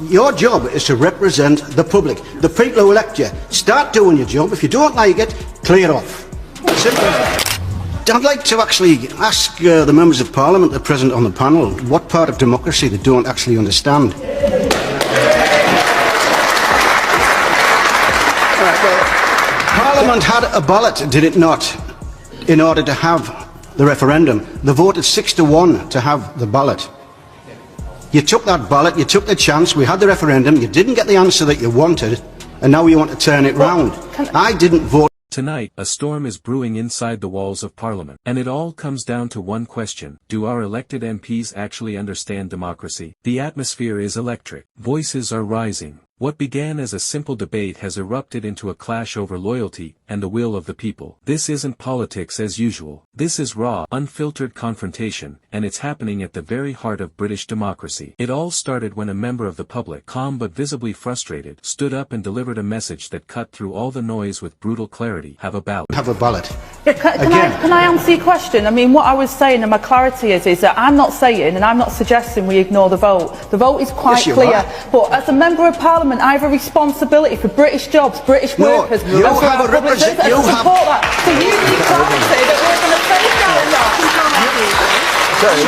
Your job is to represent the public, the people who elect you. Start doing your job. If you don't like it, clear off. Simple. I'd like to actually ask the members of Parliament that are present on the panel what part of democracy they don't actually understand. Parliament had a ballot, did it not, in order to have the referendum. They voted 6-1 to have the ballot. You took that ballot, you took the chance, we had the referendum, you didn't get the answer that you wanted, and now you want to turn it round. I didn't vote. Tonight, a storm is brewing inside the walls of Parliament. And it all comes down to one question: do our elected MPs actually understand democracy? The atmosphere is electric. Voices are rising. What began as a simple debate has erupted into a clash over loyalty and the will of the people. This isn't politics as usual. This is raw, unfiltered confrontation, and it's happening at the very heart of British democracy. It all started when a member of the public, calm but visibly frustrated, stood up and delivered a message that cut through all the noise with brutal clarity. Have a ballot. Have a ballot. Yeah, can I answer your question? I mean, what I was saying, and my clarity is that I'm not saying, and I'm not suggesting we ignore the vote. The vote is quite clear. But as a member of Parliament, I have a responsibility for British jobs, British workers, you have a representation. You have that. So you need clarity that we're going to take down that. Sorry,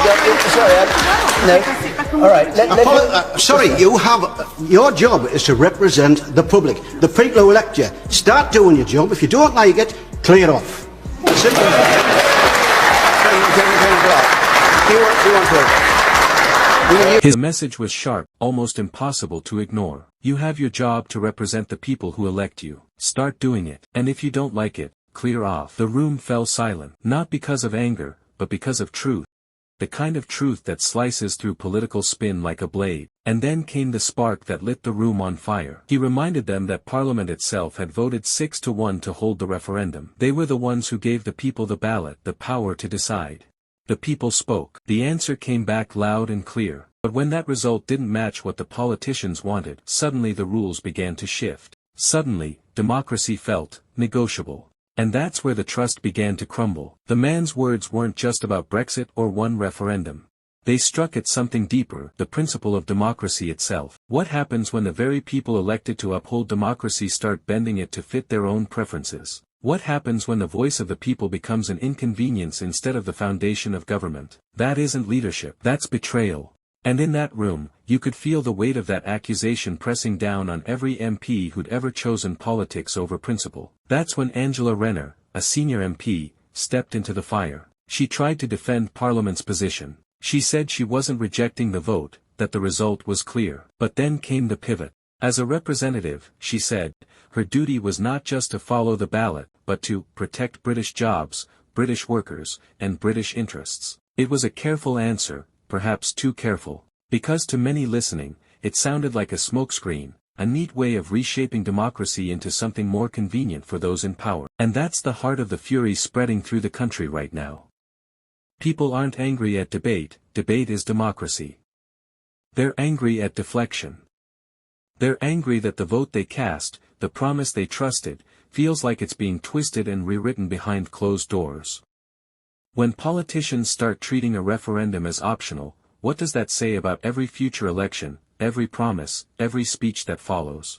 all right. Sorry, you have your job is to represent the public, the people who elect you. Start doing your job. If you don't like it, clear off. Simple. His message was sharp, almost impossible to ignore. You have your job to represent the people who elect you. Start doing it. And if you don't like it, clear off. The room fell silent, not because of anger, but because of truth. The kind of truth that slices through political spin like a blade. And then came the spark that lit the room on fire. He reminded them that Parliament itself had voted 6-1 to hold the referendum. They were the ones who gave the people the ballot, the power to decide. The people spoke. The answer came back loud and clear. But when that result didn't match what the politicians wanted, suddenly the rules began to shift. Suddenly, democracy felt negotiable. And that's where the trust began to crumble. The man's words weren't just about Brexit or one referendum. They struck at something deeper, the principle of democracy itself. What happens when the very people elected to uphold democracy start bending it to fit their own preferences? What happens when the voice of the people becomes an inconvenience instead of the foundation of government? That isn't leadership, that's betrayal. And in that room, you could feel the weight of that accusation pressing down on every MP who'd ever chosen politics over principle. That's when Angela Rayner, a senior MP, stepped into the fire. She tried to defend Parliament's position. She said she wasn't rejecting the vote, that the result was clear. But then came the pivot. As a representative, she said, her duty was not just to follow the ballot, but to protect British jobs, British workers, and British interests. It was a careful answer, perhaps too careful, because to many listening, it sounded like a smokescreen, a neat way of reshaping democracy into something more convenient for those in power. And that's the heart of the fury spreading through the country right now. People aren't angry at debate, debate is democracy. They're angry at deflection. They're angry that the vote they cast, the promise they trusted, feels like it's being twisted and rewritten behind closed doors. When politicians start treating a referendum as optional, what does that say about every future election, every promise, every speech that follows?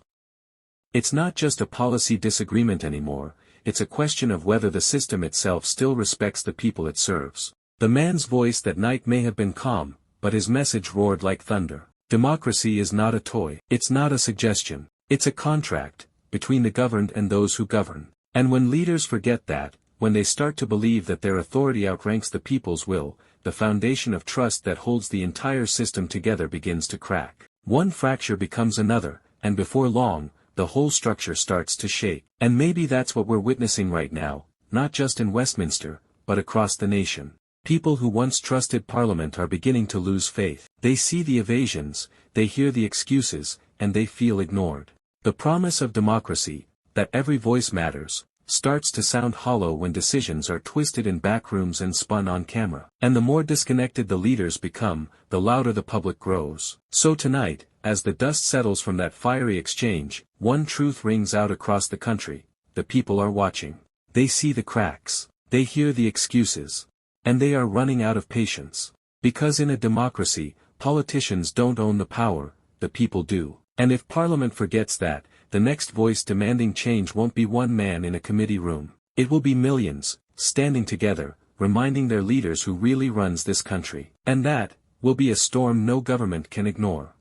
It's not just a policy disagreement anymore, it's a question of whether the system itself still respects the people it serves. The man's voice that night may have been calm, but his message roared like thunder. Democracy is not a toy, it's not a suggestion, it's a contract, between the governed and those who govern. And when leaders forget that, when they start to believe that their authority outranks the people's will, the foundation of trust that holds the entire system together begins to crack. One fracture becomes another, and before long, the whole structure starts to shake. And maybe that's what we're witnessing right now, not just in Westminster, but across the nation. People who once trusted Parliament are beginning to lose faith. They see the evasions, they hear the excuses, and they feel ignored. The promise of democracy, that every voice matters, starts to sound hollow when decisions are twisted in backrooms and spun on camera. And the more disconnected the leaders become, the louder the public grows. So tonight, as the dust settles from that fiery exchange, one truth rings out across the country: the people are watching. They see the cracks, they hear the excuses. And they are running out of patience. Because in a democracy, politicians don't own the power, the people do. And if Parliament forgets that, the next voice demanding change won't be one man in a committee room. It will be millions, standing together, reminding their leaders who really runs this country. And that will be a storm no government can ignore.